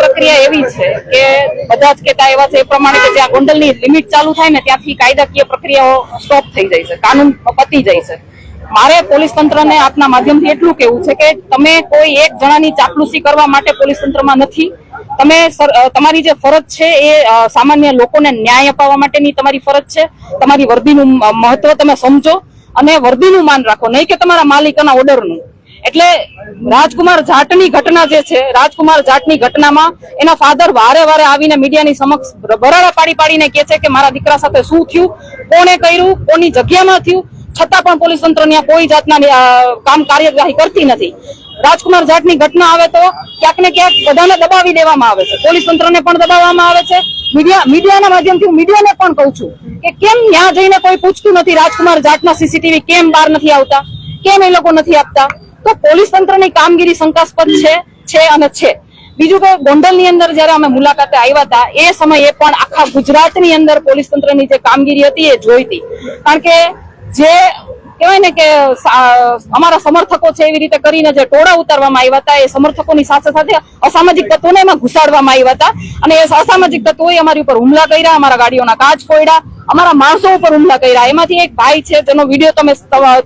પ્રક્રિયા એવી છે કે બધા જ કહેતા એવા છે એ પ્રમાણે કે જ્યાં ગોંડલની લિમિટ ચાલુ થાય ને ત્યાંથી કાયદાકીય પ્રક્રિયાઓ સ્ટોપ થઈ જાય છે, કાનૂન પતી જાય છે. મારે પોલીસ તંત્રને આપના માધ્યમથી એટલું કેવું છે કે તમે કોઈ એક જણાની ચાપલુસી કરવા માટે પોલીસ તંત્રમાં નથી. તમે તમારી જે ફરજ છે એ સામાન્ય લોકોને ન્યાય અપાવવા માટેની તમારી ફરજ છે. તમારી વર્દીનું મહત્વ તમે સમજો અને વર્દીનું માન રાખો, નહીં કે તમારા માલિકના ઓર્ડરનું. એટલે રાજકુમાર જાટની ઘટના જે છે, રાજકુમાર જાટની ઘટનામાં એના ફાધર વારે વારે આવીને મીડિયાની સમક્ષ બરાડા પાડીને કહે છે કે મારા દીકરા સાથે શું થયું, કોણે કર્યું, કોની જગ્યામાં થયું, છતાં પણ પોલીસ તંત્ર કોઈ જાતના કાર્યવાહી કરતી નથી. રાજકુમાર જાટની ઘટના આવે તો ક્યાંક ને ક્યાંક બધાને દબાવી દેવામાં આવે છે, પોલીસ તંત્રને પણ દબાવવામાં આવે છે. મીડિયાના માધ્યમથી હું મીડિયાને પણ કહું છું કે કેમ ત્યાં જઈને કોઈ પૂછતું નથી રાજકુમાર જાટના સીસીટીવી કેમ બહાર નથી આવતા, કેમ એ લોકો નથી આપતા. તો પોલીસ તંત્રની કામગીરી શંકાસ્પદ છે અને છે. બીજું કે ગોંડલની અંદર જયારે અમે મુલાકાતે આવ્યા હતા એ સમયે પણ આખા ગુજરાતની અંદર પોલીસ તંત્રની જે કામગીરી હતી એ જોઈતી. કારણ કે જે કહેવાય ને કે અમારા સમર્થકો છે એવી રીતે કરીને જે ટોળા ઉતારવામાં આવ્યા હતા એ સમર્થકોની સાથે સાથે અસામાજિક તત્વોને એમાં ઘુસાડવામાં આવ્યા હતા અને એ અસામાજિક તત્વોએ અમારી ઉપર હુમલા કર્યા, અમારા ગાડીઓના કાચ ફોડ્યા, અમારા માણસો ઉપર હુમલા કર્યા. એમાંથી એક ભાઈ છે જેનો વિડીયો તમે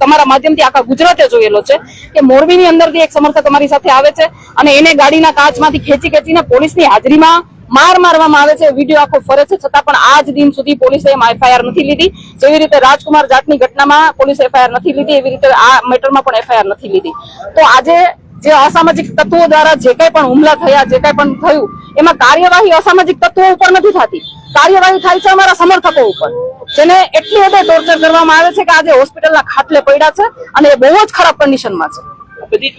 તમારા માધ્યમથી આખા ગુજરાતે જોયેલો છે કે મોરબીની અંદરથી એક સમર્થક અમારી સાથે આવે છે અને એને ગાડીના કાચમાંથી ખેંચીને પોલીસની હાજરીમાં માર મારવામાં આવે છે. વિડીયો આખો ફરે છે, છતાં પણ આજ દિન સુધી પોલીસે એમાં એફઆઈઆર નથી લીધી. જેવી રીતે રાજકુમાર જાટની ઘટનામાં પોલીસે એફઆઈઆર નથી લીધી એવી રીતે આ મેટરમાં પણ એફઆઈઆર નથી લીધી. તો આજે જે અસામાજિક તત્વો દ્વારા જે કઈ પણ હુમલા થયા, જે કઈ પણ થયું એમાં કાર્યવાહી અસામાજિક તત્વો ઉપર નથી થતી, કાર્યવાહી થાય છે અમારા સમર્થકો ઉપર, જેને એટલી હદે ટોર્ચર કરવામાં આવે છે કે આજે હોસ્પિટલના ખાટલે પડ્યા છે અને એ બહુ જ ખરાબ કન્ડિશનમાં છે. બધી જ